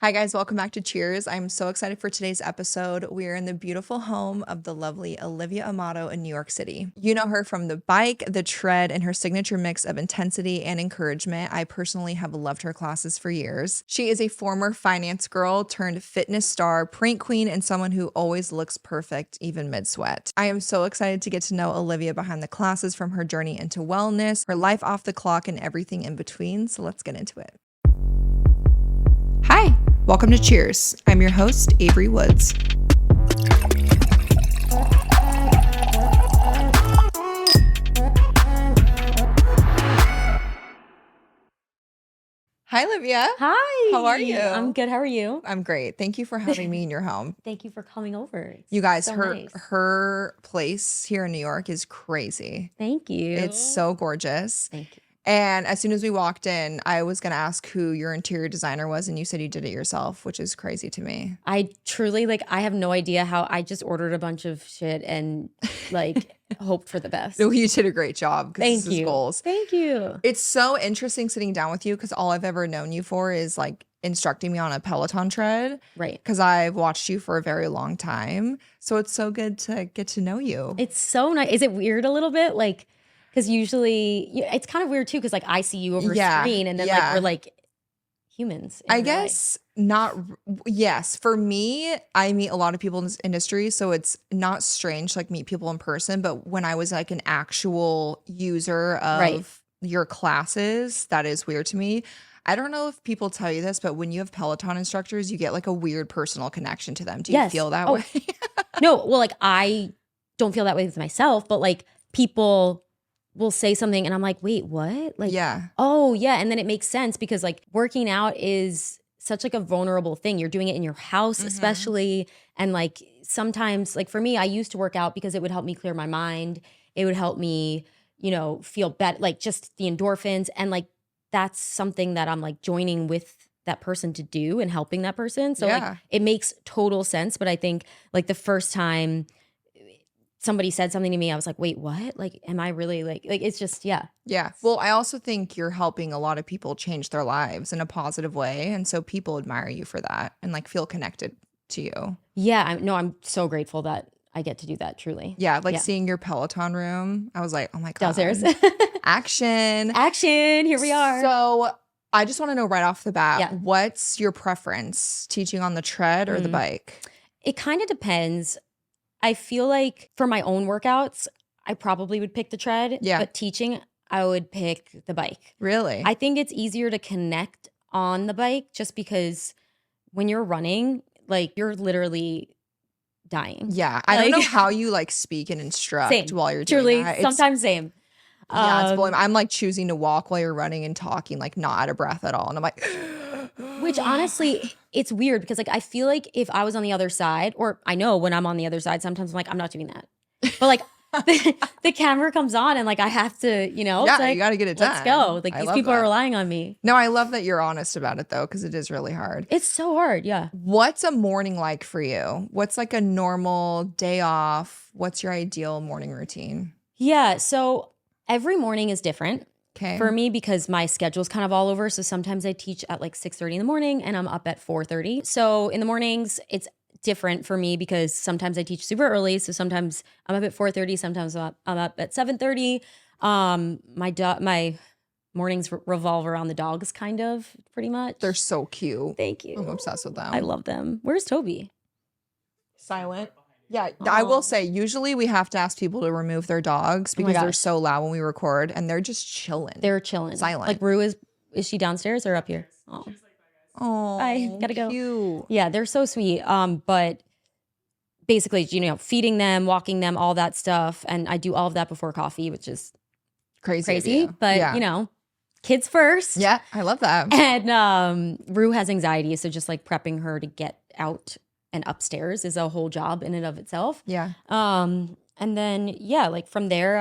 Hi, guys. Welcome back to Cheers. I'm so excited for today's episode. We are in the beautiful home of the lovely Olivia Amato in New York City. You know her from the bike, the tread, and her signature mix of intensity and encouragement. I personally have loved her classes for years. She is a former finance girl turned fitness star, prank queen, and someone who always looks perfect, even mid-sweat. I am so excited to get to know Olivia behind the classes, from her journey into wellness, her life off the clock, and everything in between. So let's get into it. Hi, welcome to Cheers. I'm your host, Avery Woods. Hi, Olivia. Hi. How are you? I'm good. How are you? I'm great. Thank you for having me in your home. Thank you for coming over. It's You guys, so her nice. her place here in New York is crazy. Thank you. It's so gorgeous. Thank you. And as soon as we walked in, I was going to ask who your interior designer was, and you said you did it yourself, which is crazy to me. I truly I have no idea how I just ordered a bunch of shit and hoped for the best. No, you did a great job. Thank this is you. Goals. Thank you. It's so interesting sitting down with you because all I've ever known you for is like instructing me on a Peloton tread. Right. Because I've watched you for a very long time. So it's so good to get to know you. It's so nice. Is it weird a little bit? Because usually it's kind of weird too, because I see you over screen and then we're humans. I guess not. Yes. For me, I meet a lot of people in this industry, so it's not strange to meet people in person. But when I was an actual user of your classes, that is weird to me. I don't know if people tell you this, but when you have Peloton instructors, you get a weird personal connection to them. Do you feel that way? No. Well, I don't feel that way with myself, but people will say something and I'm like, wait, what? Oh yeah. And then it makes sense because working out is such a vulnerable thing. You're doing it in your house, especially. And sometimes for me, I used to work out because it would help me clear my mind. It would help me, feel better, just the endorphins. And that's something that I'm joining with that person to do and helping that person. So it makes total sense. But I think the first time somebody said something to me, I was like, wait, what? Am I really it's just, yeah. Yeah. Well, I also think you're helping a lot of people change their lives in a positive way. And so people admire you for that and feel connected to you. Yeah. I'm so grateful that I get to do that, truly. Yeah. Seeing your Peloton room, I was like, oh my God. Downstairs. Action. Action. Here we are. So I just want to know right off the bat, what's your preference, teaching on the tread or the bike? It kind of depends. I feel like for my own workouts, I probably would pick the tread. Yeah. But teaching, I would pick the bike. Really? I think it's easier to connect on the bike just because when you're running, you're literally dying. Yeah. I don't know how you speak and instruct while you're doing truly, that. Sometimes same. Yeah, it's bullying. I'm choosing to walk while you're running and talking, not out of breath at all. And I'm like, which honestly, it's weird because I feel like if I was on the other side, or I know when I'm on the other side, sometimes I'm like, I'm not doing that. But the camera comes on and I have to, yeah, you got to get it done. Let's go. These people are relying on me. No, I love that you're honest about it though, because it is really hard. It's so hard. Yeah. What's a morning like for you? What's a normal day off? What's your ideal morning routine? Yeah. So every morning is different. Okay. For me, because my schedule's kind of all over. So sometimes I teach at 6:30 in the morning and I'm up at 4:30. So in the mornings, it's different for me because sometimes I teach super early. So sometimes I'm up at 4:30. Sometimes I'm up at 7:30. My mornings revolve around the dogs, kind of, pretty much. They're so cute. Thank you. I'm obsessed with them. I love them. Where's Toby? Silent. Yeah, I will say, usually we have to ask people to remove their dogs because they're so loud when we record, and they're just chilling. They're chilling. Silent. Rue is she downstairs or up here? Oh, I gotta go. Cute. Yeah, they're so sweet. But basically, feeding them, walking them, all that stuff, and I do all of that before coffee, which is crazy. But kids first. Yeah, I love that. And Rue has anxiety, so just prepping her to get out and upstairs is a whole job in and of itself. Yeah. And then from there,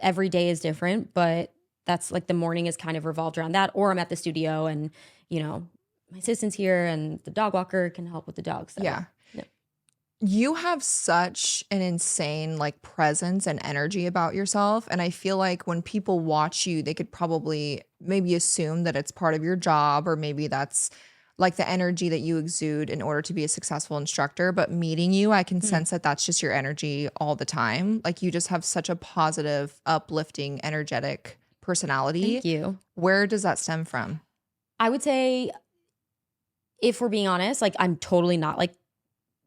every day is different, but that's the morning is kind of revolved around that. Or I'm at the studio and my assistant's here and the dog walker can help with the dogs. So, yeah. You have such an insane presence and energy about yourself, and I feel like when people watch you, they could probably maybe assume that it's part of your job, or maybe that's like the energy that you exude in order to be a successful instructor. But meeting you, I can sense that that's just your energy all the time. Like you just have such a positive, uplifting, energetic personality. Thank you. Where does that stem from? I would say, if we're being honest, like I'm totally not like,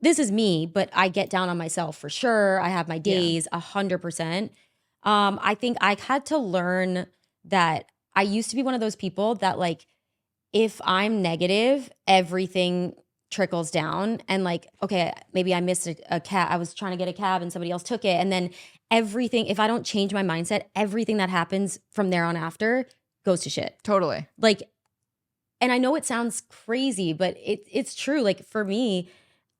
this is me, but I get down on myself for sure. I have my days 100%. I think I had to learn that I used to be one of those people that like, if I'm negative, everything trickles down. And like, okay, maybe I missed a cab. I was trying to get a cab and somebody else took it. And then everything, if I don't change my mindset, everything that happens from there on after goes to shit. Totally. Like, and I know it sounds crazy, but it's true. Like for me,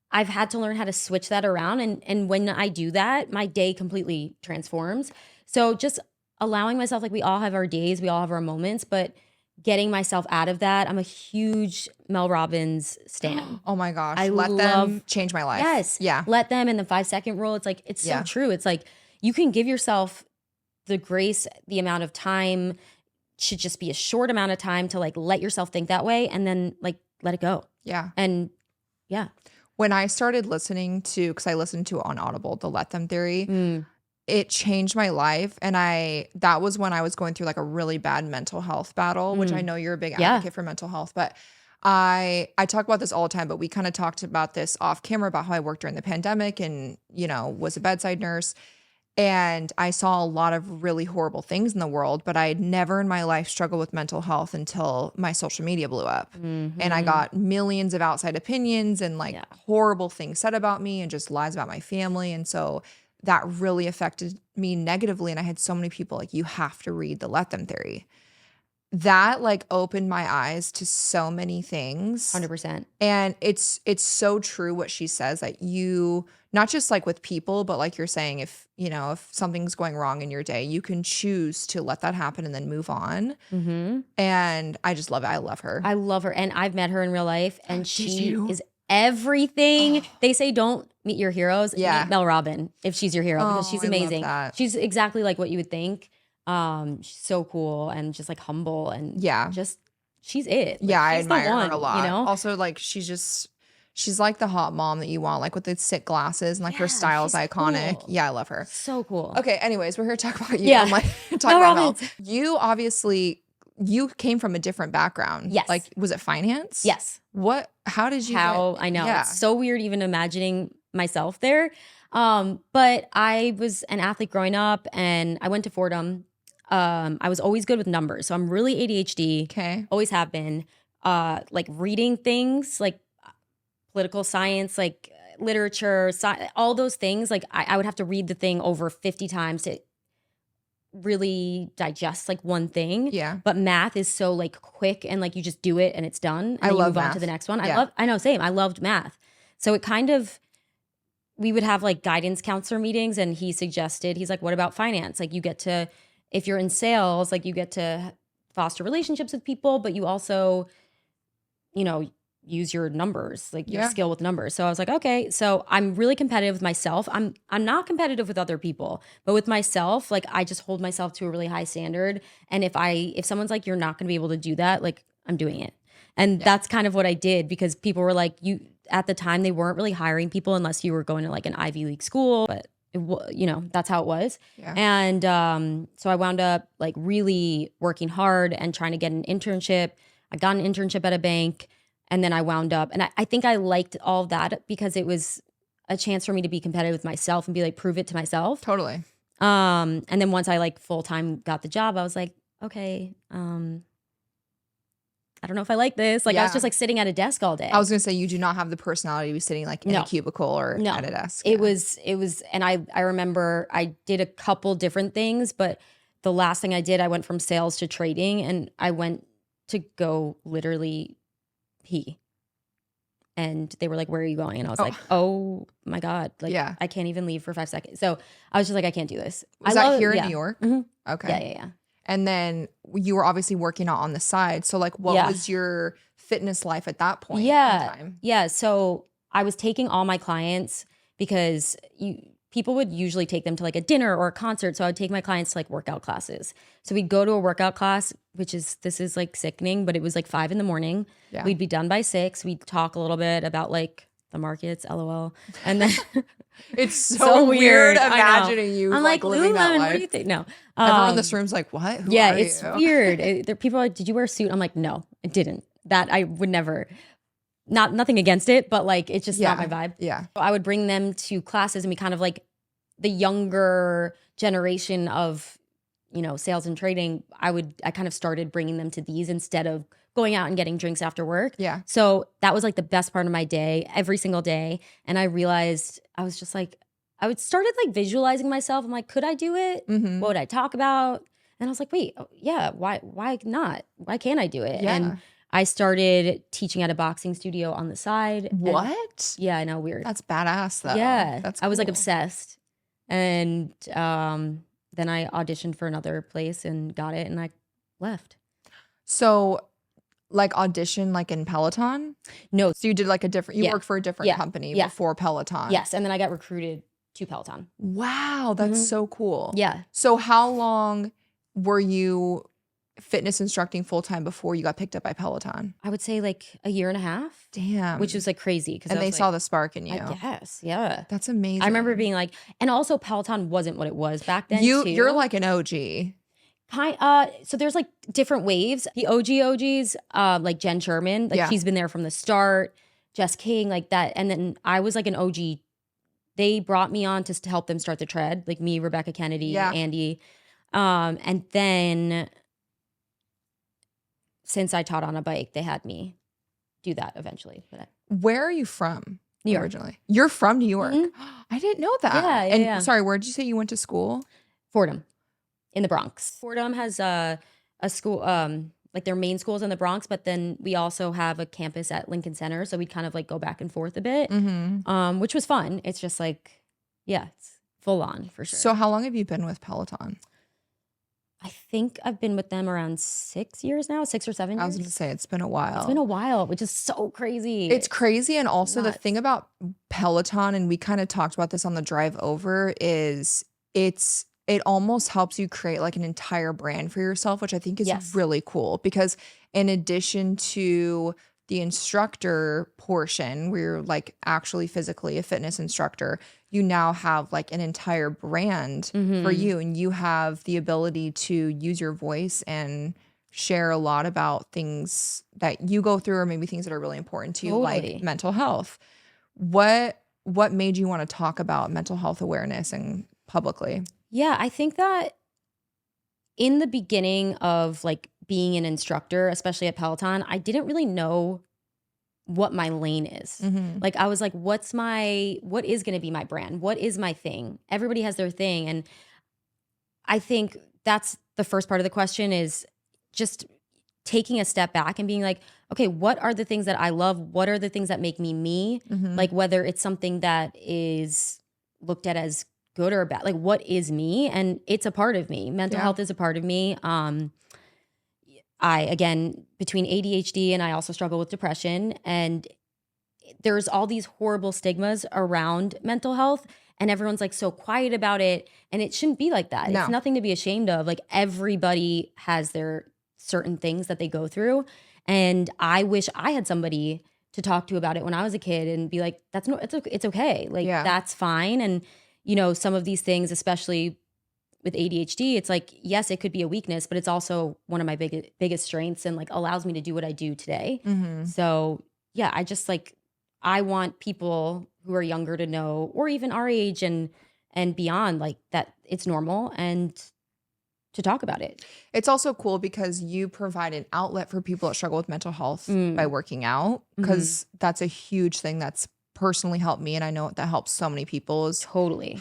I've had to learn how to switch that around. And when I do that, my day completely transforms. So just allowing myself, like we all have our days, we all have our moments, but getting myself out of that. I'm a huge Mel Robbins stan. Oh my gosh. Let them change my life. Yes. Yeah. Let them, and the 5-second rule. It's like, it's so true. It's like, you can give yourself the grace, the amount of time should just be a short amount of time to like let yourself think that way and then like let it go. Yeah. And yeah. When I started listening to, because I listened to on Audible, the Let Them Theory, it changed my life. And that was when I was going through like a really bad mental health battle, which I know you're a big advocate for mental health, but I talk about this all the time, but we kind of talked about this off camera about how I worked during the pandemic and, you know, was a bedside nurse. And I saw a lot of really horrible things in the world, but I had never in my life struggled with mental health until my social media blew up. And I got millions of outside opinions and like horrible things said about me and just lies about my family. And so that really affected me negatively. And I had so many people like, you have to read the Let Them Theory. That like opened my eyes to so many things. 100%. And it's so true what she says, that you, not just like with people, but like you're saying, if, you know, if something's going wrong in your day, you can choose to let that happen and then move on. And I just love it. I love her. I love her. And I've met her in real life and she is everything. They say don't meet your heroes. Meet Mel Robbins if she's your hero, because she's amazing. She's exactly like what you would think. She's so cool and just like humble and just she's it. Like, I she's admire one, her a lot. You know? Also, like she's like the hot mom that you want, like with the sick glasses and like her style is iconic. Cool. Yeah, I love her. So cool. Okay, anyways, we're here to talk about you. I'm like talk about health. You obviously came from a different background. Yes. Like, was it finance? Yes. How did you I know. Yeah. It's so weird even imagining myself there. But I was an athlete growing up and I went to Fordham. I was always good with numbers. So I'm really ADHD. Okay. Always have been. Like reading things like political science, like literature, all those things. Like I would have to read the thing over 50 times to really digest like one thing. Yeah. But math is so like quick and like you just do it and it's done. And I then love you move math. on to the next one. I know, same. I loved math. So it kind of, we would have like guidance counselor meetings and he's like, what about finance? Like you get to, if you're in sales, like you get to foster relationships with people, but you also, you know, use your numbers, like your skill with numbers. So I was like, okay, so I'm really competitive with myself. I'm not competitive with other people, but with myself, like I just hold myself to a really high standard. And if someone's like, you're not gonna be able to do that, like I'm doing it. And that's kind of what I did, because people were like, at the time they weren't really hiring people unless you were going to like an Ivy League school, but you know, that's how it was. Yeah. And so I wound up like really working hard and trying to get an internship. I got an internship at a bank. And then I wound up, and I think I liked all of that because it was a chance for me to be competitive with myself and be like, prove it to myself. Totally. And then once I like full-time got the job, I was like, okay, I don't know if I like this. Like I was just like sitting at a desk all day. I was going to say, you do not have the personality to be sitting like in a cubicle or at a desk. It was, and I remember I did a couple different things, but the last thing I did, I went from sales to trading and I went to go literally pee. And they were like, where are you going? And I was like, oh my God. Like, I can't even leave for 5 seconds. So I was just like, I can't do this. Was that here in New York? Mm-hmm. Okay. Yeah. And then you were obviously working out on the side. So like, what was your fitness life at that point in time? Yeah. So I was taking all my clients because people would usually take them to like a dinner or a concert. So I would take my clients to like workout classes. So we'd go to a workout class, this is like sickening, but it was like 5 a.m. Yeah. We'd be done by 6. We'd talk a little bit about like the markets, LOL. And then it's so weird imagining you I'm like living that life. What do you think? No. Everyone in this room's like, what? Who yeah, are it's you? weird. People are like, did you wear a suit? I'm like, no, I didn't. That I would never. Nothing against it, but like it's just not my vibe. Yeah. So I would bring them to classes and we kind of like the younger generation of, sales and trading. I kind of started bringing them to these instead of going out and getting drinks after work. Yeah. So that was like the best part of my day every single day. And I realized I was just like, started like visualizing myself. I'm like, could I do it? Mm-hmm. What would I talk about? And I was like, wait, yeah, why not? Why can't I do it? Yeah. And I started teaching at a boxing studio on the side. What? Yeah, I know, weird. That's badass though. Yeah. That's cool. I was like cool. obsessed. And then I auditioned for another place and got it and I left. So like audition like in Peloton? No. So you did like you worked for a different company before Peloton? Yes. And then I got recruited to Peloton. Wow. That's so cool. Yeah. So how long were you fitness instructing full-time before you got picked up by Peloton? I would say like a year and a half. Damn. Which was like crazy. And they saw the spark in you. Yes. Yeah. That's amazing. I remember being like, and also Peloton wasn't what it was back then too. You're like an OG. So there's like different waves. The OGs, like Jen Sherman, like she's been there from the start. Jess King, like that. And then I was like an OG. They brought me on to help them start the tread, like me, Rebecca Kennedy, Andy. And then since I taught on a bike, they had me do that eventually. Where are you from? New York. Originally. You're from New York. Mm-hmm. I didn't know that. Yeah. Sorry, where did you say you went to school? Fordham, in the Bronx. Fordham has a school, like their main school's in the Bronx, but then we also have a campus at Lincoln Center, so we'd kind of like go back and forth a bit, which was fun. It's just like, it's full on for sure. So how long have you been with Peloton? I think I've been with them around 6 years now, 6 or 7 years. I was going to say it's been a while. It's been a while, which is so crazy. It's crazy. And also the thing about Peloton, and we kind of talked about this on the drive over, is it almost helps you create like an entire brand for yourself, which I think is really cool, because in addition to the instructor portion where you're like actually physically a fitness instructor, you now have like an entire brand for you, and you have the ability to use your voice and share a lot about things that you go through or maybe things that are really important to you, like mental health. What made you want to talk about mental health awareness and publicly? Yeah, I think that in the beginning of like being an instructor, especially at Peloton, I didn't really know what my lane is. Like I was like, what is going to be my brand? What is my thing? Everybody has their thing. And I think that's the first part of the question, is just taking a step back and being like, okay, what are the things that I love? What are the things that make me me? Like whether it's something that is looked at as good or bad, like what is me? And it's a part of me. Mental health is a part of me. I, again, between ADHD and I also struggle with depression, and there's all these horrible stigmas around mental health, and everyone's like so quiet about it, and it shouldn't be like that. No. It's nothing to be ashamed of. Like everybody has their certain things that they go through, and I wish I had somebody to talk to about it when I was a kid and be like, it's okay. Like that's fine. And some of these things, especially with ADHD, it's like, yes, it could be a weakness, but it's also one of my biggest strengths, and like allows me to do what I do today. So yeah, I want people who are younger to know, or even our age and beyond, like that it's normal and to talk about it. It's also cool because you provide an outlet for people that struggle with mental health by working out, because that's a huge thing that's personally helped me, and I know that helps so many people, is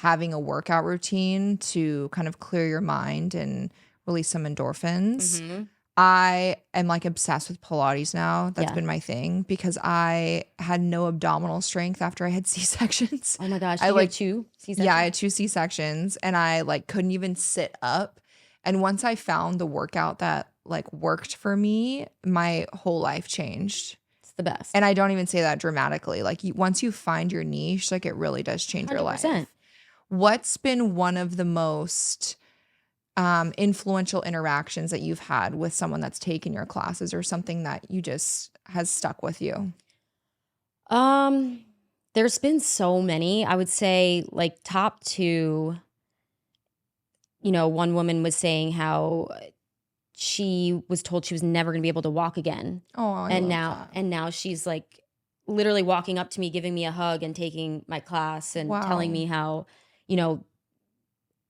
having a workout routine to kind of clear your mind and release some endorphins. I am like obsessed with Pilates now. That's been my thing, because I had no abdominal strength after I had C-sections. Oh my gosh. I had 2 C-sections? Yeah, I had 2 C-sections, and I like couldn't even sit up. And once I found the workout that like worked for me, my whole life changed. The best. And I don't even say that dramatically. Like once you find your niche, like it really does change 100%. Your life. What's been one of the most influential interactions that you've had with someone that's taken your classes, or something that you just has stuck with you? There's been so many. I would say like top two, one woman was saying how she was told she was never going to be able to walk again. Oh, I and love now that. and now she's like literally walking up to me, giving me a hug and taking my class and telling me how,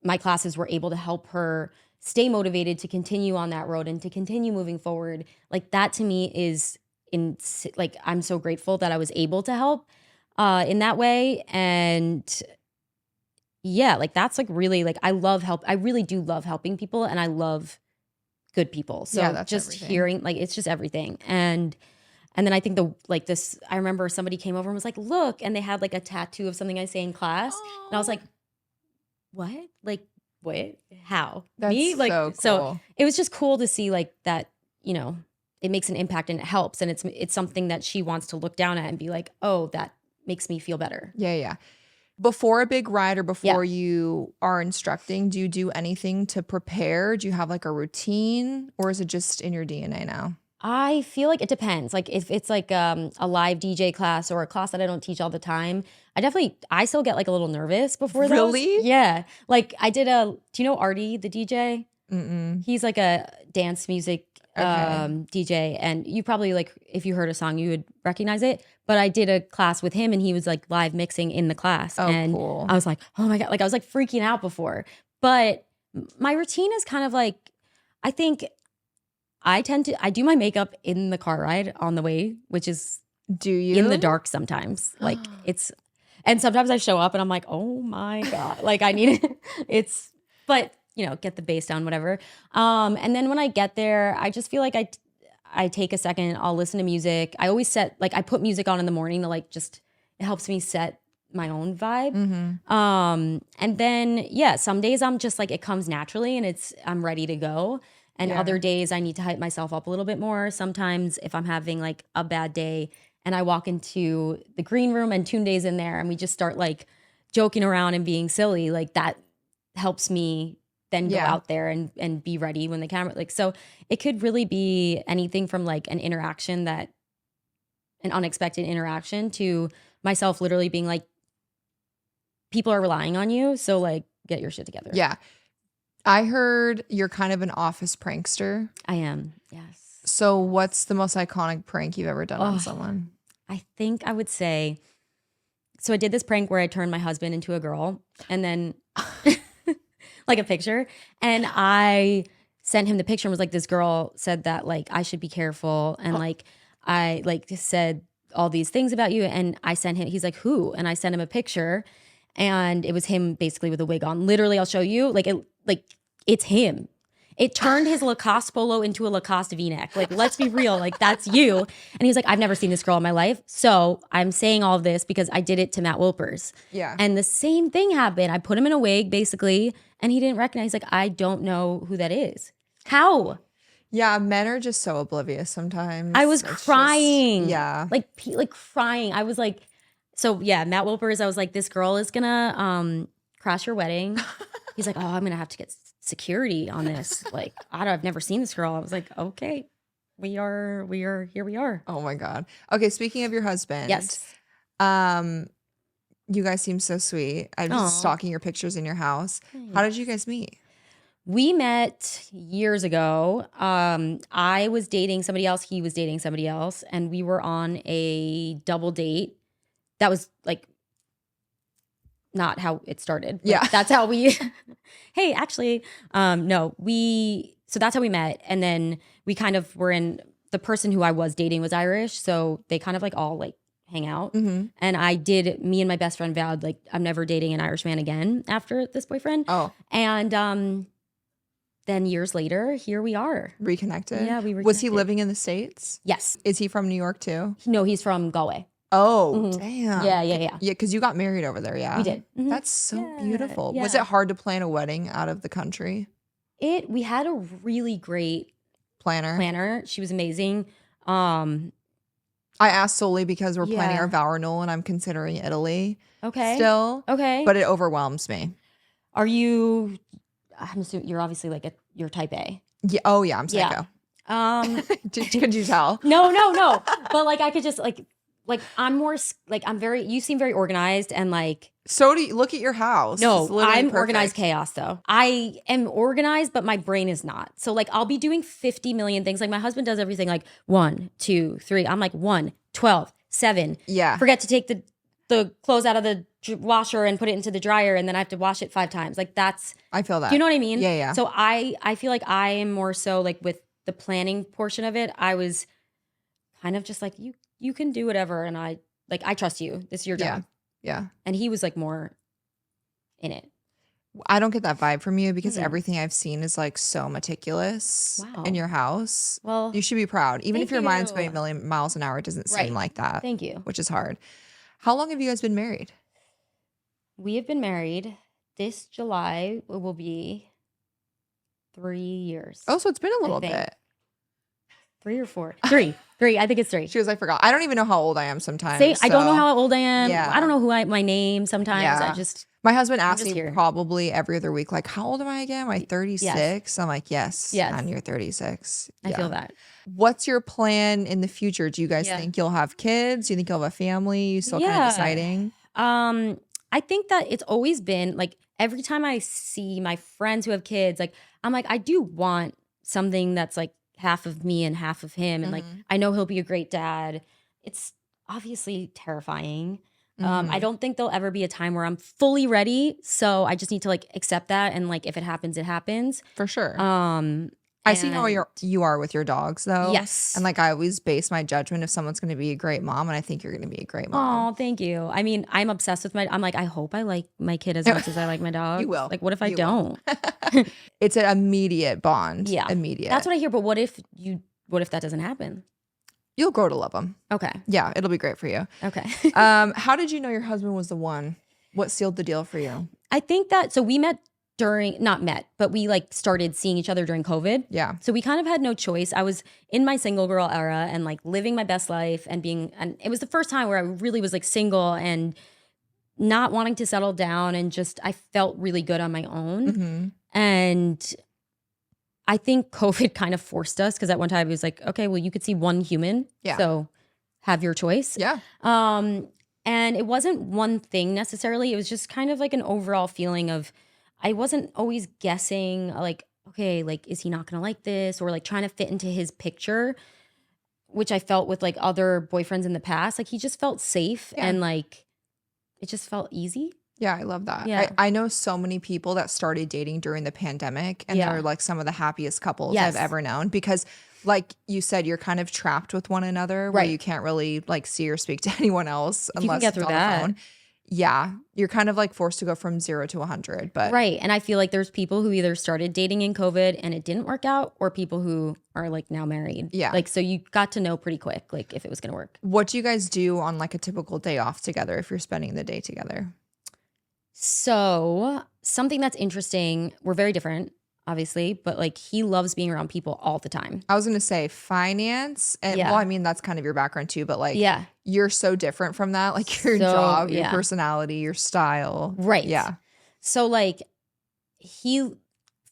my classes were able to help her stay motivated to continue on that road and to continue moving forward. Like that to me is like I'm so grateful that I was able to help in that way. And yeah, like that's like really like I really do love helping people, and I love good people. So that's just everything. hearing like it's just everything. And then I think I remember somebody came over and was like, look, and they had like a tattoo of something I say in class. And I was like, what? Like, what? How? That's Me? Like, so cool. So it was just cool to see like that, it makes an impact and it helps. And it's something that she wants to look down at and be like, oh, that makes me feel better. Yeah. Before a big ride or before you are instructing, do you do anything to prepare? Do you have like a routine, or is it just in your DNA now? I feel like it depends. Like if it's like a live DJ class or a class that I don't teach all the time, I still get like a little nervous before those. Really? Yeah. Like do you know Artie, the DJ? Mm-mm. He's like a dance music DJ, and you probably like, if you heard a song, you would recognize it. But I did a class with him and he was like live mixing in the class. And cool. I was like, oh my God, like I was like freaking out before. But my routine is kind of like, I think I do my makeup in the car ride on the way, which is in the dark sometimes. Like and sometimes I show up and I'm like, oh my God, like I need it. But get the bass down, whatever. And then when I get there, I just feel like I take a second, I'll listen to music. I always I put music on in the morning to like, it helps me set my own vibe. Mm-hmm. And then, some days I'm just like, it comes naturally and I'm ready to go. And other days I need to hype myself up a little bit more. Sometimes if I'm having like a bad day and I walk into the green room and Tune Day's in there and we just start like joking around and being silly, like that helps me then go out there and be ready when the camera, like, so it could really be anything from like an unexpected interaction to myself literally being like, people are relying on you. So like, get your shit together. Yeah. I heard you're kind of an office prankster. I am, yes. So what's the most iconic prank you've ever done on someone? I think I would say, so I did this prank where I turned my husband into a girl and then like a picture. And I sent him the picture and was like, this girl said that like, I should be careful. And like, I like said all these things about you. And I sent him, he's like, who? And I sent him a picture and it was him basically with a wig on. Literally, I'll show you it's him. It turned his Lacoste polo into a Lacoste V-neck. Like, let's be real. Like, that's you. And he's like, I've never seen this girl in my life. So I'm saying all of this because I did it to Matt Wilpers. Yeah. And the same thing happened. I put him in a wig, basically, and he didn't recognize, like, I don't know who that is. How? Yeah, men are just so oblivious sometimes. I was crying. Like crying. I was like, so yeah, Matt Wilpers, I was like, this girl is gonna crash your wedding. He's like, oh, I'm gonna have to get security on this. Like, I've never seen this girl. I was like, okay, here we are. Oh my God. Okay, speaking of your husband. Yes. You guys seem so sweet. I'm just stalking your pictures in your house. Thanks. How did you guys meet? We met years ago. I was dating somebody else. He was dating somebody else. And we were on a double date. That was like not how it started. Yeah. That's how we, hey, actually, no, so that's how we met. And then we kind of were the person who I was dating was Irish. So they kind of like all like hang out. Mm-hmm. And me and my best friend vowed like, I'm never dating an Irish man again after this boyfriend. Oh. And, then years later, here we are. Reconnected? Yeah, we reconnected. Was he living in the States? Yes. Is he from New York too? No, he's from Galway. Oh, damn. Yeah. Yeah, because you got married over there, yeah? We did. Mm-hmm. That's so beautiful. Yeah. Was it hard to plan a wedding out of the country? We had a really great planner. She was amazing. I asked solely because we're planning our vow renewal and I'm considering Italy. Okay. Still. Okay. But it overwhelms me. Are you, I'm assuming you're obviously like you're type A. Yeah. Oh yeah, I'm psycho. Could you tell? No. But like I could just like I'm more like you seem very organized and like. So do you look at your house. No, I'm organized chaos though. I am organized, but my brain is not. So like I'll be doing 50 million things. Like my husband does everything like 1, 2, 3. I'm like 1, 12, 7. Yeah. Forget to take the clothes out of the washer and put it into the dryer, and then I have to wash it 5 times. Like that's. I feel that. Do you know what I mean? Yeah. So I feel like I am more so like with the planning portion of it. I was kind of just like you can do whatever, and I trust you. This is your job. Yeah. And he was like more in it. I don't get that vibe from you because everything I've seen is like so meticulous in your house. Well, you should be proud. Even if your mind's going a million miles an hour, it doesn't seem like that. Thank you. Which is hard. How long have you guys been married? We have been married. This July will be 3 years. Oh, so it's been a little bit. 3 or 4? 3. 3. I think it's 3. She was, I forgot. I don't even know how old I am sometimes. I don't know how old I am. Yeah. I don't know my name sometimes. Yeah. My husband asks me probably every other week, like, how old am I again? Am I 36? Yes. I'm like, yes. And you're 36. I feel that. What's your plan in the future? Do you guys think you'll have kids? Do you think you'll have a family? You still kind of deciding? I think that it's always been like every time I see my friends who have kids, like I'm like, I do want something that's like half of me and half of him. And like, I know he'll be a great dad. It's obviously terrifying. I don't think there'll ever be a time where I'm fully ready. So I just need to like accept that. And like, if it happens, it happens. For sure. I see how you are with your dogs though. Yes. And like I always base my judgment if someone's going to be a great mom, and I think you're going to be a great mom. Oh, thank you. I mean, I'm obsessed with I'm like, I hope I like my kid as much as I like my dog. You will. Like, what if I don't? It's an immediate bond. Yeah. Immediate. That's what I hear. But what if that doesn't happen? You'll grow to love them. Okay. Yeah. It'll be great for you. Okay. How did you know your husband was the one? What sealed the deal for you? I think that, so we met not met, but we like started seeing each other during COVID. Yeah. So we kind of had no choice. I was in my single girl era and like living my best life and it was the first time where I really was like single and not wanting to settle down, and just, I felt really good on my own. And I think COVID kind of forced us, because at one time it was like, okay, well, you could see one human. Yeah. So have your choice. Yeah. And it wasn't one thing necessarily. It was just kind of like an overall feeling of, I wasn't always guessing like, okay, like, is he not going to like this? Or like trying to fit into his picture, which I felt with like other boyfriends in the past. Like he just felt safe and like, it just felt easy. Yeah, I love that. Yeah. I know so many people that started dating during the pandemic, and they're like some of the happiest couples I've ever known, because like you said, you're kind of trapped with one another where you can't really like see or speak to anyone else unless it's on the phone. Yeah, you're kind of like forced to go from 0 to 100. But and I feel like there's people who either started dating in COVID and it didn't work out, or people who are like now married. Yeah, like, so you got to know pretty quick like if it was gonna work. What do you guys do on like a typical day off together if you're spending the day together? So something that's interesting, we're very different, obviously, but like he loves being around people all the time. I was going to say finance. And well, I mean, that's kind of your background too, but like you're so different from that. Like your job, your personality, your style. Right. Yeah. So like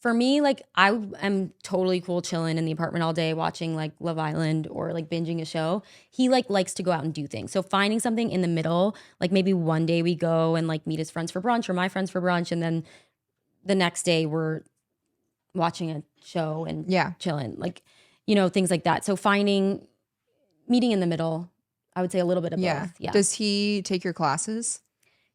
for me, like I am totally cool chilling in the apartment all day watching like Love Island or like binging a show. He like likes to go out and do things. So finding something in the middle, like maybe one day we go and like meet his friends for brunch or my friends for brunch, and then the next day we're watching a show and chilling, like, you know, things like that. So meeting in the middle, I would say a little bit of both. Yeah. Does he take your classes?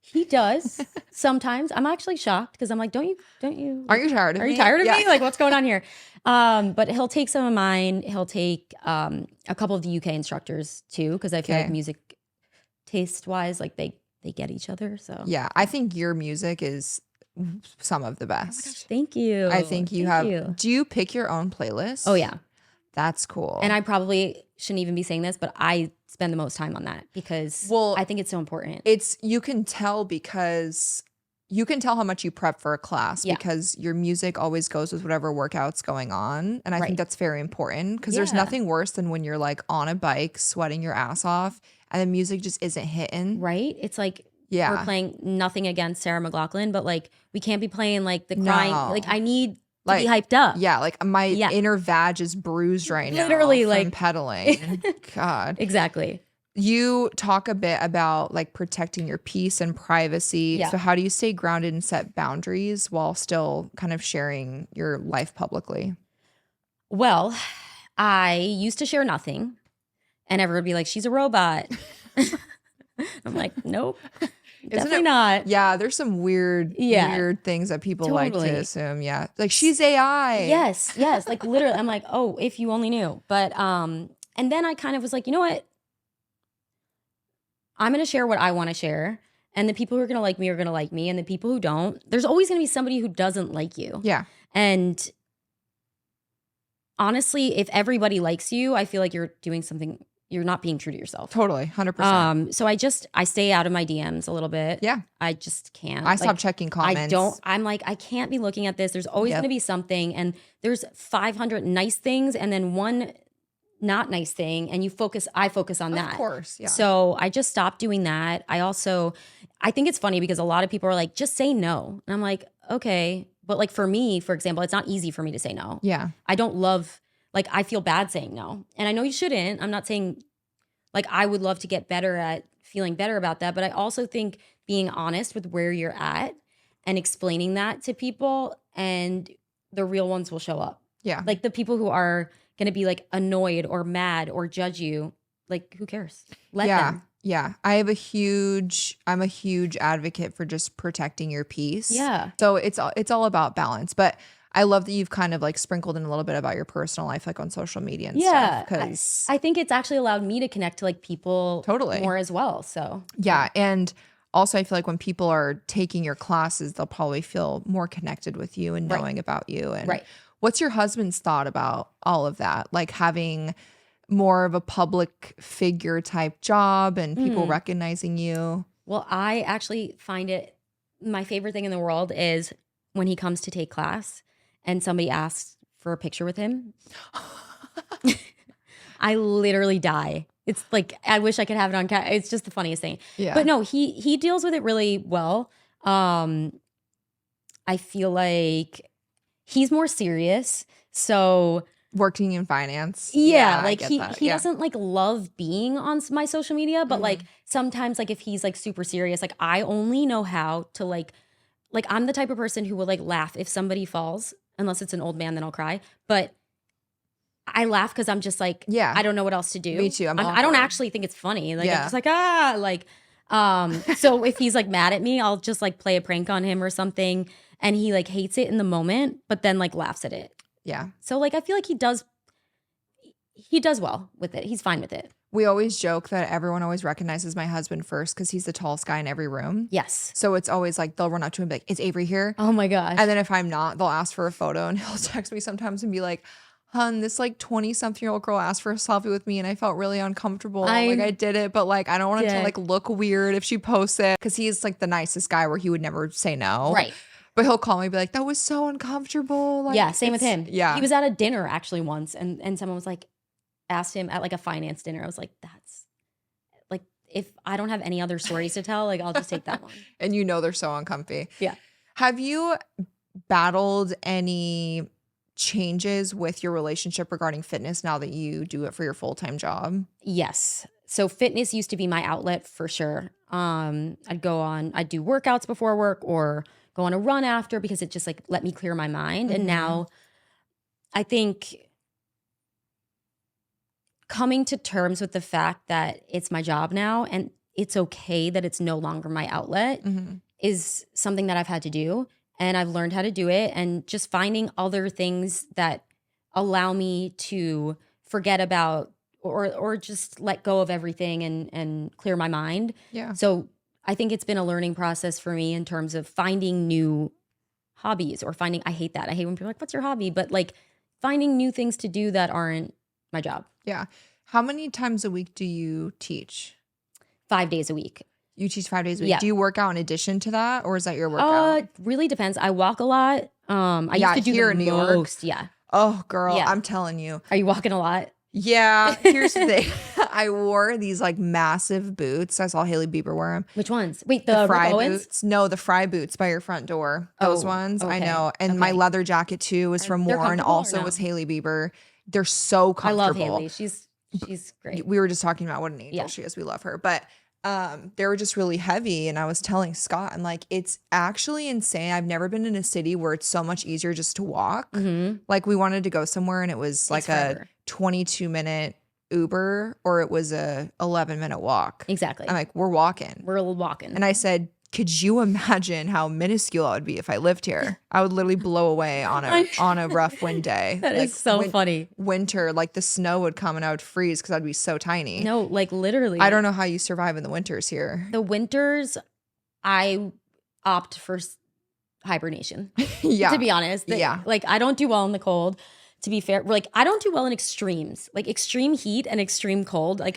He does sometimes. I'm actually shocked because I'm like, don't you? Aren't you tired of me? Are you tired of me? Like, what's going on here? But he'll take some of mine. He'll take a couple of the UK instructors too, because I feel like music taste wise, like they get each other. So yeah, I think your music is some of the best. Oh my gosh, thank you. I think you have. Do you pick your own playlist? Oh yeah, that's cool. And I probably shouldn't even be saying this, but I spend the most time on that because I think it's so important. You can tell because you can tell how much you prep for a class because your music always goes with whatever workout's going on. And I think that's very important because there's nothing worse than when you're like on a bike sweating your ass off and the music just isn't hitting. Right? It's like we're playing, nothing against Sarah McLachlan, but like we can't be playing like the crying. Like I need to be hyped up. Yeah, like my inner vag is bruised right now. Literally, from like pedaling. God. Exactly. You talk a bit about like protecting your peace and privacy. Yeah. So how do you stay grounded and set boundaries while still kind of sharing your life publicly? Well, I used to share nothing and everyone would be like, she's a robot. I'm like, nope, definitely not. Yeah, there's some weird things that people like to assume. Yeah, like she's AI. Yes, like literally. I'm like, oh, if you only knew. But and then I kind of was like, you know what? I'm going to share what I want to share. And the people who are going to like me are going to like me. And the people who don't, there's always going to be somebody who doesn't like you. Yeah. And honestly, if everybody likes you, I feel like you're doing something, you're not being true to yourself. Totally, 100%. So I stay out of my DMs a little bit. Yeah. I just can't. I stopped checking comments. I'm like, I can't be looking at this. There's always going to be something. And there's 500 nice things and then one not nice thing, and I focus on that. Of course, yeah. So I just stopped doing that. I think it's funny because a lot of people are like, just say no. And I'm like, okay. But like for me, for example, it's not easy for me to say no. Yeah. I don't love, like I feel bad saying no. And I know you shouldn't. I'm not saying, like I would love to get better at feeling better about that. But I also think being honest with where you're at and explaining that to people, and the real ones will show up. Yeah. Like the people who are going to be like annoyed or mad or judge you, like who cares? Let them. Yeah. I'm a huge advocate for just protecting your peace. Yeah. So it's all about balance. But I love that you've kind of like sprinkled in a little bit about your personal life, like on social media and stuff. Because I think it's actually allowed me to connect to like people totally more as well. So yeah. And also I feel like when people are taking your classes, they'll probably feel more connected with you and knowing about you. And what's your husband's thought about all of that? Like having more of a public figure type job and people recognizing you? Well, I actually find it, my favorite thing in the world is when he comes to take class and somebody asks for a picture with him. I literally die. It's like, I wish I could have it on camera. It's just the funniest thing. Yeah. But no, he deals with it really well. I feel like he's more serious. So working in finance. Yeah, like he doesn't like love being on my social media, but like sometimes like if he's like super serious, like I only know how to like I'm the type of person who will like laugh if somebody falls, unless it's an old man, then I'll cry. But I laugh because I'm just like, I don't know what else to do. Me too. I don't actually think it's funny. Like I'm just like, so if he's like mad at me, I'll just like play a prank on him or something. And he like hates it in the moment, but then like laughs at it. Yeah. So like I feel like he does well with it. He's fine with it. We always joke that everyone always recognizes my husband first because he's the tallest guy in every room. Yes. So it's always like they'll run up to him and be like, is Avery here? Oh my gosh. And then if I'm not, they'll ask for a photo and he'll text me sometimes and be like, hun, this like 20-something-year-old girl asked for a selfie with me and I felt really uncomfortable. Like I did it, but like I don't want it to like look weird if she posts it, because he's like the nicest guy where he would never say no. Right. But he'll call me and be like, that was so uncomfortable. Like, yeah, same with him. Yeah. He was at a dinner actually once and someone was like, asked him at like a finance dinner. I was like, that's like, if I don't have any other stories to tell, like I'll just take that one. And you know they're so uncomfy. Yeah. Have you battled any changes with your relationship regarding fitness now that you do it for your full-time job? Yes. So fitness used to be my outlet for sure. I'd do workouts before work or go on a run after because it just like let me clear my mind. And now I think coming to terms with the fact that it's my job now and it's okay that it's no longer my outlet is something that I've had to do. And I've learned how to do it, and just finding other things that allow me to forget about or just let go of everything and clear my mind. Yeah. So I think it's been a learning process for me in terms of finding new hobbies or I hate that. I hate when people are like, what's your hobby? But like finding new things to do that aren't my job. Yeah. How many times a week do you teach? 5 days a week. You teach 5 days a week. Yeah. Do you work out in addition to that, or is that your workout? Really depends. I walk a lot. I used to do here the in New most. York. Yeah. Oh, girl, Yeah. I'm telling you. Are you walking a lot? Yeah. Here's the thing. I wore these like massive boots. I saw Hailey Bieber wear them. Which ones? Wait, the Fry Owens? boots. No, the Fry boots by your front door. Those ones. Okay. I know. And my leather jacket too was from Warren. Also was Hailey Bieber. They're so comfortable. I love Hailey. She's great. We were just talking about what an angel she is. We love her. But they were just really heavy. And I was telling Scott, I'm like, it's actually insane. I've never been in a city where it's so much easier just to walk. Like we wanted to go somewhere and it was like a 22-minute Uber or it was a 11-minute walk. Exactly. I'm like, we're walking. And I said, could you imagine how minuscule I would be if I lived here? I would literally blow away on a rough wind day. That is so funny. Winter, like the snow would come and I would freeze because I'd be so tiny. No, like literally. I don't know how you survive in the winters here. The winters, I opt for hibernation. Yeah. To be honest. Like I don't do well in the cold. To be fair, like I don't do well in extremes, like extreme heat and extreme cold. Like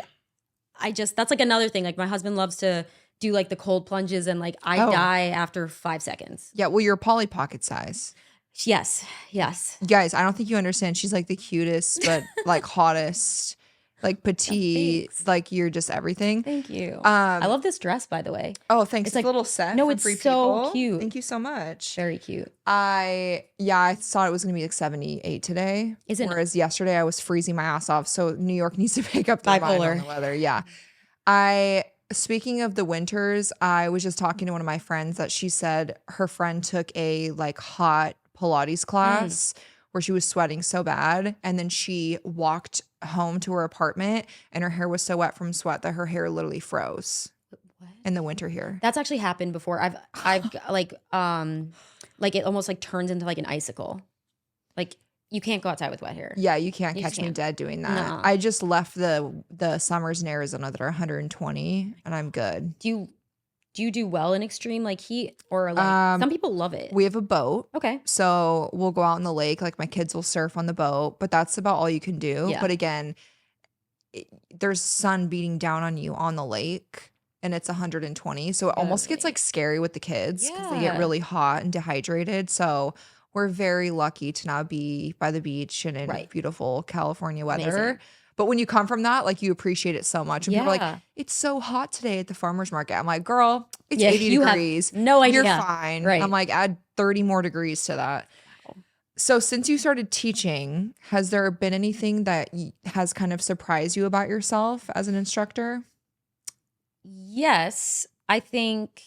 that's like another thing. Like my husband loves to do like the cold plunges and like I die after 5 seconds. Yeah, well, you're Polly Pocket size. Yes. You guys, I don't think you understand. She's like the cutest, but like hottest, like petite, like you're just everything. Thank you. I love this dress, by the way. Oh, thanks. It's like a little set. No, from it's Free so People. cute. Thank you so much. Very cute. I thought it was gonna be like 78 today. Is it? Whereas yesterday I was freezing my ass off. So New York needs to pick up their mind on the weather. Yeah. Speaking of the winters, I was just talking to one of my friends that she said her friend took a like hot Pilates class where she was sweating so bad. And then she walked home to her apartment and her hair was so wet from sweat that her hair literally froze in the winter here. That's actually happened before. I've like it almost like turns into like an icicle. Like you can't go outside with wet hair. Yeah, you can't catch me dead doing that. No. I just left the summers in Arizona that are 120 and I'm good. Do you do well in extreme like heat or like some people love it? We have a boat. Okay. So we'll go out in the lake. Like my kids will surf on the boat, but that's about all you can do. Yeah. But again, there's sun beating down on you on the lake and it's 120. So it almost gets like scary with the kids because they get really hot and dehydrated. So we're very lucky to now be by the beach and in beautiful California weather. Amazing. But when you come from that, like you appreciate it so much. And people are like, it's so hot today at the farmer's market. I'm like, girl, it's 80 degrees. Have no idea. You're fine. Right. I'm like, add 30 more degrees to that. So since you started teaching, has there been anything that has kind of surprised you about yourself as an instructor? Yes. I think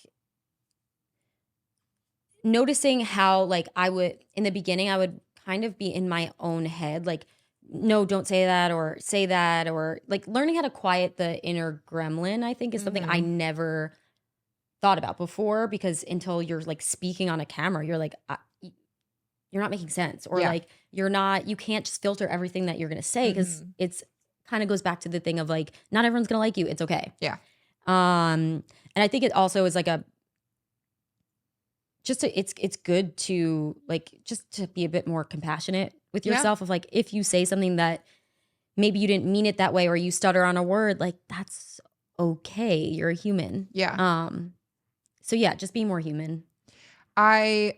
noticing how like in the beginning, I would kind of be in my own head, like, no, don't say that or say that, or like learning how to quiet the inner gremlin, I think is something I never thought about before, because until you're like speaking on a camera, you're like, you're not making sense, or like you can't just filter everything that you're going to say, because it's kind of goes back to the thing of like, not everyone's going to like you. It's okay. Yeah. And I think it also is like it's good to like, just to be a bit more compassionate with yourself of like, if you say something that maybe you didn't mean it that way, or you stutter on a word, like that's okay. You're a human. Yeah. So yeah, just be more human. I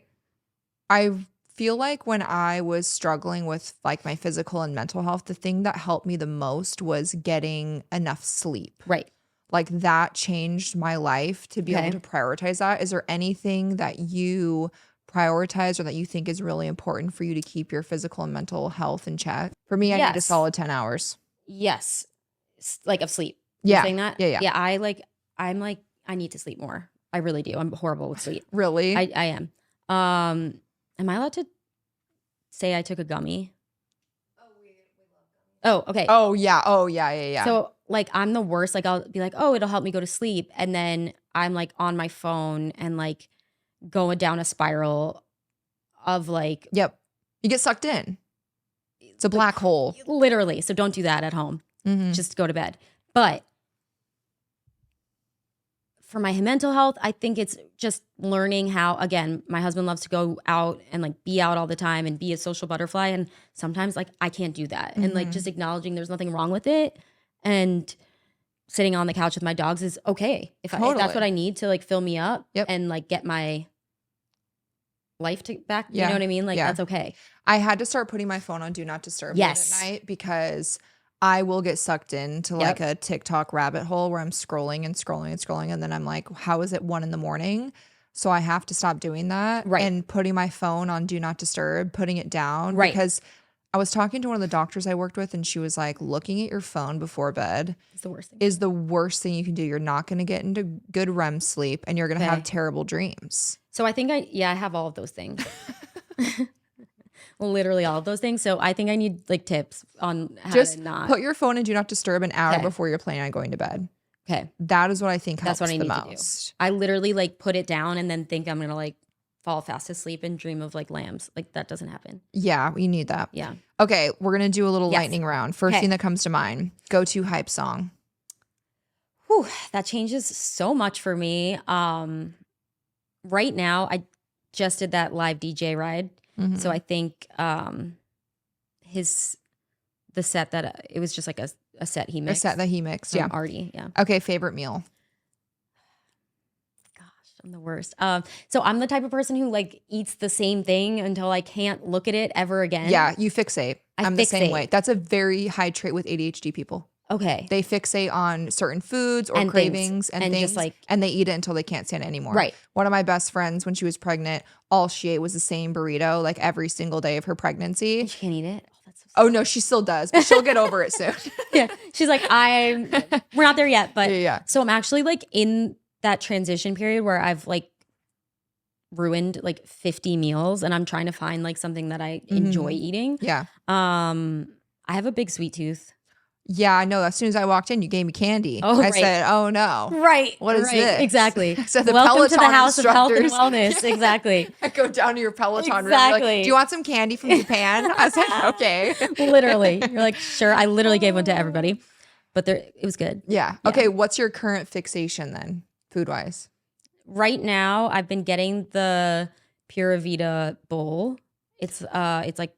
feel like when I was struggling with like my physical and mental health, the thing that helped me the most was getting enough sleep. Right. Like that changed my life to be able to prioritize that. Is there anything that you prioritize or that you think is really important for you to keep your physical and mental health in check? For me, I need a solid 10 hours. Yes. Like of sleep. Yeah. You're saying that? Yeah. Yeah. I'm like, I need to sleep more. I really do. I'm horrible with sleep. Really? I am. Am I allowed to say I took a gummy? Oh, okay. Oh, yeah. Oh, yeah. So like I'm the worst. Like I'll be like, oh, it'll help me go to sleep. And then I'm like on my phone and like going down a spiral of like. Yep. You get sucked in. It's a black hole. Literally. So don't do that at home. Just go to bed. But for my mental health, I think it's just learning how, again, my husband loves to go out and like be out all the time and be a social butterfly. And sometimes like I can't do that. And like just acknowledging there's nothing wrong with it. And sitting on the couch with my dogs is okay. If that's what I need to like fill me up and like get my life back, you know what I mean? Like that's okay. I had to start putting my phone on do not disturb late at night because I will get sucked into like a TikTok rabbit hole where I'm scrolling and scrolling and scrolling. And then I'm like, how is it 1 a.m? So I have to stop doing that and putting my phone on do not disturb, putting it down because I was talking to one of the doctors I worked with and she was like, looking at your phone before bed is the worst thing you can do. You're not going to get into good REM sleep and you're going to have terrible dreams. So I think I have all of those things. Literally all of those things. So I think I need like tips on how to not put your phone in do not disturb an hour before you're planning on going to bed. Okay. That is what I think helps That's what I the need most. to do. I literally like put it down and then think I'm going to like fall fast asleep and dream of like lambs. Like that doesn't happen. Yeah, we need that. Yeah. Okay, we're going to do a little lightning round. First thing that comes to mind, go-to hype song. Whew, that changes so much for me. Right now, I just did that live DJ ride. Mm-hmm. So I think the set that it was just like a set he mixed. A set that he mixed, yeah. Artie, yeah. Okay, favorite meal. I'm the worst. So I'm the type of person who like eats the same thing until I can't look at it ever again. Yeah, you fixate. I'm the same way. That's a very high trait with ADHD people. Okay. They fixate on certain foods or cravings and things, just like, and they eat it until they can't stand it anymore. Right. One of my best friends, when she was pregnant, all she ate was the same burrito like every single day of her pregnancy. And she can't eat it? Oh, that's so sad. Oh no, she still does, but she'll get over it soon. Yeah. She's like, we're not there yet, but yeah. So I'm actually like in that transition period where I've like ruined like 50 meals and I'm trying to find like something that I enjoy eating. Yeah. I have a big sweet tooth. Yeah, I know. As soon as I walked in, you gave me candy. Oh, I said, oh no. Right. What is this? Exactly. So the Welcome Peloton to the house instructors. of health and wellness. Exactly. I go down to your Peloton room. Exactly. Like, do you want some candy from Japan? I was like, okay. Literally. You're like, sure. I literally gave one to everybody, but it was good. Yeah. Okay. What's your current fixation then, food-wise? Right now, I've been getting the Pura Vida bowl. It's like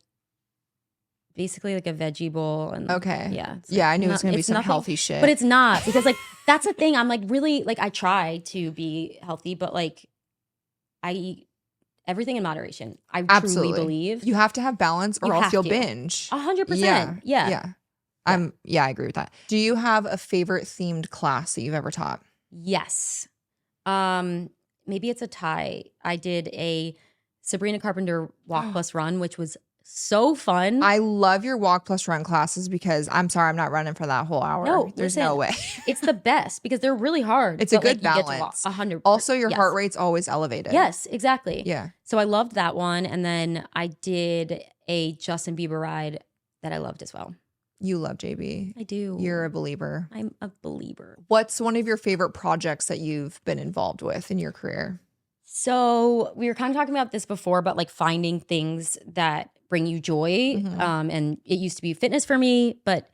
basically like a veggie bowl. And yeah. Yeah, I knew it was going to be some healthy shit. But it's not because like that's the thing. I'm like really like I try to be healthy, but like I eat everything in moderation. I truly believe. You have to have balance or else you'll binge. 100%. Yeah. I agree with that. Do you have a favorite themed class that you've ever taught? Yes. Maybe it's a tie. I did a Sabrina Carpenter walk plus run, which was so fun. I love your walk plus run classes because I'm sorry, I'm not running for that whole hour. No, there's no way. It's the best because they're really hard. It's a good balance. 100%. Also, your heart rate's always elevated. Yes, exactly. Yeah. So I loved that one. And then I did a Justin Bieber ride that I loved as well. You love JB. I do. You're a believer. I'm a believer. What's one of your favorite projects that you've been involved with in your career? So we were kind of talking about this before, but like finding things that bring you joy. And it used to be fitness for me, but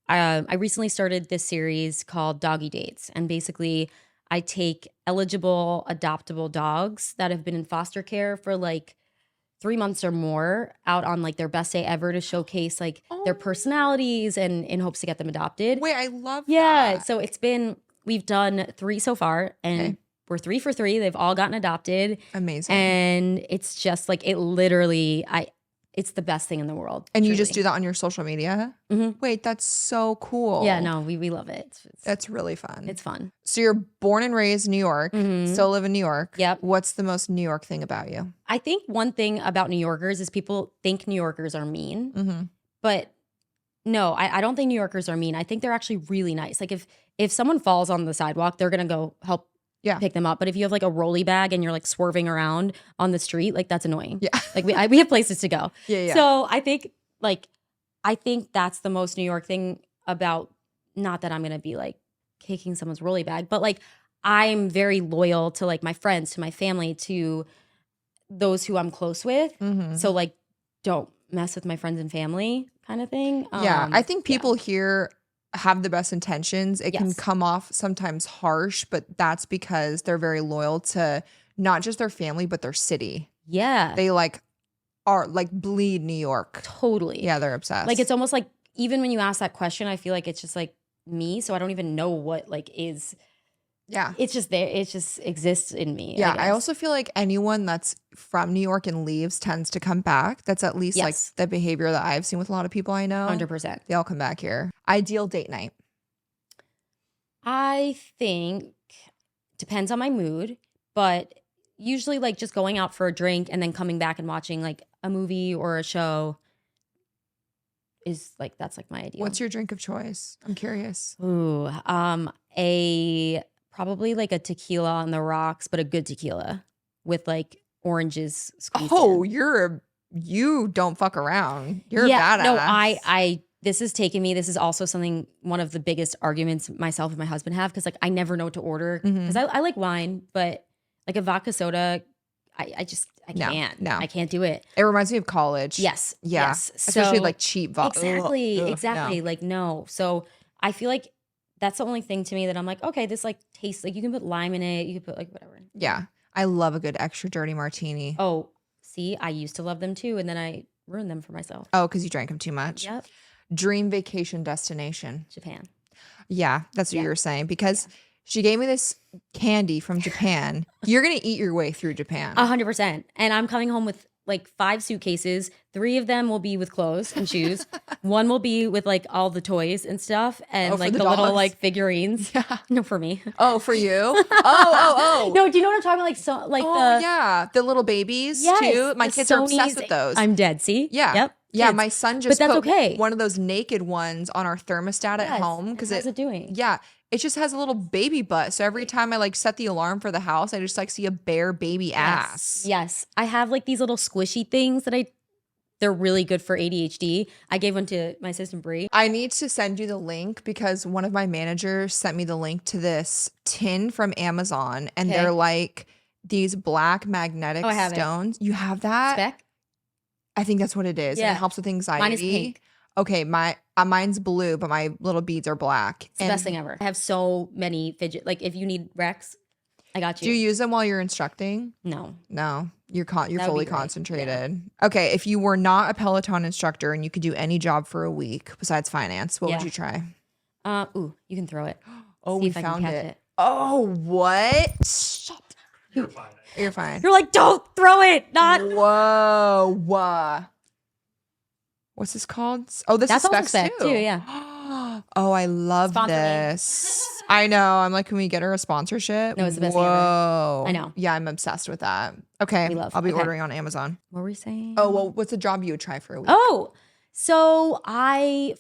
I recently started this series called Doggy Dates. And basically I take eligible adoptable dogs that have been in foster care for like 3 months or more out on like their best day ever to showcase like their personalities and in hopes to get them adopted. Wait, I love that. Yeah. So we've done 3 so far and we're 3 for 3. They've all gotten adopted. Amazing. And it's just like it's the best thing in the world. And you just do that on your social media? Mm-hmm. Wait, that's so cool. Yeah, no, we love it. That's really fun. It's fun. So you're born and raised in New York, still live in New York. Yep. What's the most New York thing about you? I think one thing about New Yorkers is people think New Yorkers are mean. But no, I don't think New Yorkers are mean. I think they're actually really nice. Like if someone falls on the sidewalk, they're going to go help pick them up. But if you have like a rolly bag and you're like swerving around on the street, like that's annoying. Yeah. Like we have places to go. Yeah. So I think that's the most New York thing about, not that I'm going to be like kicking someone's rolly bag, but like I'm very loyal to like my friends, to my family, to those who I'm close with. So like don't mess with my friends and family kind of thing. I think people here have the best intentions. It can come off sometimes harsh, but that's because they're very loyal to not just their family, but their city. Yeah. They like are like bleed New York. Totally. Yeah, they're obsessed. Like it's almost like even when you ask that question, I feel like it's just like me. So I don't even know what like is. Yeah. It's just there. It just exists in me. Yeah. I also feel like anyone that's from New York and leaves tends to come back. That's at least like the behavior that I've seen with a lot of people I know. 100%. They all come back here. Ideal date night. I think depends on my mood, but usually like just going out for a drink and then coming back and watching like a movie or a show is like, that's like my ideal. What's your drink of choice? I'm curious. Ooh, probably like a tequila on the rocks, but a good tequila with like oranges squeezed in. You don't fuck around. You're a badass. No, this has taken me. This is also something, one of the biggest arguments myself and my husband have, because like I never know what to order. Because I like wine, but like a vodka soda, I can't. No. I can't do it. It reminds me of college. Yes. Yeah. Yes. Especially like cheap vodka. Exactly. No. Like, no. So I feel like that's the only thing to me that I'm like, okay, this like tastes like, you can put lime in it. You can put like whatever. Yeah. I love a good extra dirty martini. Oh, see, I used to love them too. And then I ruined them for myself. Oh, because you drank them too much. Yep. Dream vacation destination. Japan. Yeah. That's what you were saying. Because she gave me this candy from Japan. You're going to eat your way through Japan. 100%. And I'm coming home with like 5 suitcases. 3 of them will be with clothes and shoes. 1 will be with like all the toys and stuff. And like the little like figurines. Yeah. No, for me. Oh, for you? Oh. No, do you know what I'm talking about? Like, so like the little babies too. My kids are obsessed with those. I'm dead. See? Yeah. Yep. Yeah, my son just put okay. one of those naked ones on our thermostat at home because how's it doing? Yeah, it just has a little baby butt. So every time I like set the alarm for the house, I just like see a bare baby ass. Yes, I have like these little squishy things that they're really good for ADHD. I gave one to my assistant Brie. I need to send you the link because one of my managers sent me the link to this tin from Amazon, and they're like these black magnetic stones. You have that? Speck? I think that's what it is. Yeah. And it helps with anxiety. Mine is pink. Okay, mine's blue, but my little beads are black. It's the best thing ever. I have so many fidget. Like if you need Rex, I got you. Do you use them while you're instructing? No. You're fully concentrated. Yeah. Okay, if you were not a Peloton instructor and you could do any job for a week besides finance, what would you try? You can throw it. Oh, we found it. Oh, what? Shut up. You're fine. You're like, don't throw it. Not. Whoa. What's this called? Oh, this is Specs too. Yeah. Oh, I love this. I know. I'm like, can we get her a sponsorship? No, it's the best thing ever. I know. Yeah, I'm obsessed with that. Okay. I'll be ordering on Amazon. What were we saying? Oh, well, what's a job you would try for a week? Oh, so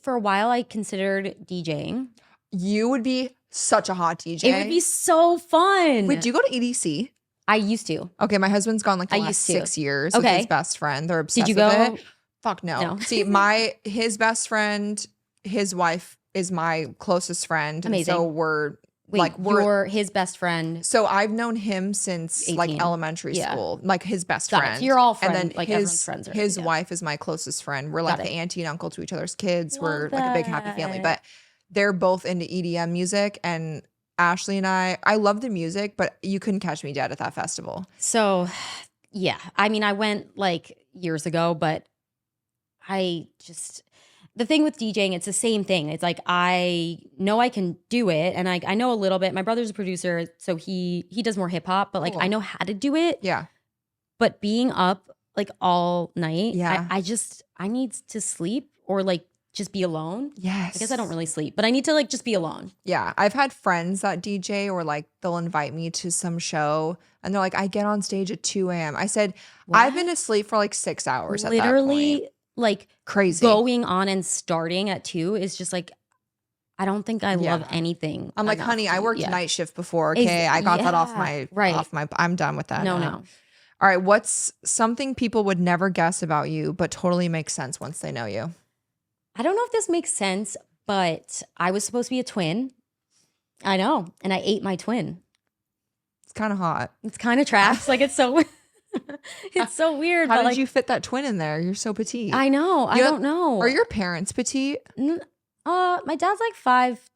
for a while, I considered DJing. You would be such a hot DJ. It would be so fun. Wait, do you go to EDC? I used to. Okay, my husband's gone like the last 6 years with his best friend. They're obsessed with it. Fuck no. See, his best friend, his wife is my closest friend. Amazing. So we're his best friend. So I've known him since 18. Like elementary school, like his best friend. So you're all friends. And then like everyone's friends. His wife is my closest friend. We're like the auntie and uncle to each other's kids. We're like a big happy family. But they're both into EDM music, and Ashley and I love the music, but you couldn't catch me dead at that festival. So yeah, I mean, I went like years ago, but the thing with DJing, it's the same thing. It's like, I know I can do it, and I know a little bit. My brother's a producer, so he does more hip hop, but like I know how to do it. Yeah. But being up like all night, I need to sleep or like just be alone. Yes. I guess I don't really sleep, but I need to like just be alone. Yeah. I've had friends that DJ, or like they'll invite me to some show and they're like, I get on stage at 2 a.m. I said, what? I've been asleep for like 6 hours Literally, at that point. Like crazy. Going on and starting at 2 is just like, I don't think I love anything. I'm like, honey, I worked night shift before. Okay. I got that off my, I'm done with that. No. All right. What's something people would never guess about you, but totally makes sense once they know you? I don't know if this makes sense, but I was supposed to be a twin. I know. And I ate my twin. It's kind of hot. It's kind of trash. Like it's so it's so weird. How did you fit that twin in there? You're so petite. I know. I don't know. Are your parents petite? My dad's like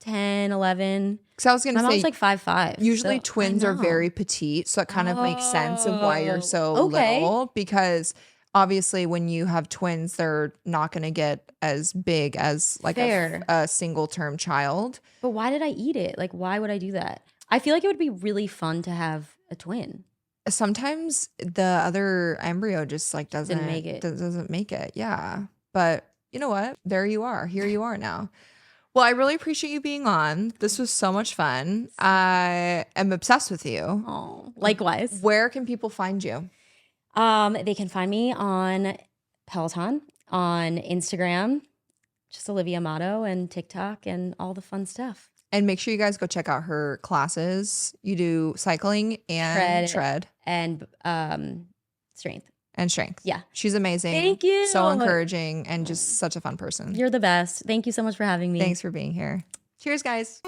5'10", 11. Because I was going to say, my mom's like 5'5". Usually twins are very petite. So it kind of makes sense of why you're so little. Because Obviously, when you have twins, they're not going to get as big as like a single term child. But why did I eat it? Like, why would I do that? I feel like it would be really fun to have a twin. Sometimes the other embryo just like doesn't make it. Yeah. But you know what? There you are. Here you are now. Well, I really appreciate you being on. This was so much fun. I am obsessed with you. Oh, likewise. Where can people find you? They can find me on Peloton, on Instagram, just Olivia Amato, and TikTok and all the fun stuff. And make sure you guys go check out her classes. You do cycling and tread. And strength. And strength. Yeah. She's amazing. Thank you. So encouraging and just such a fun person. You're the best. Thank you so much for having me. Thanks for being here. Cheers, guys.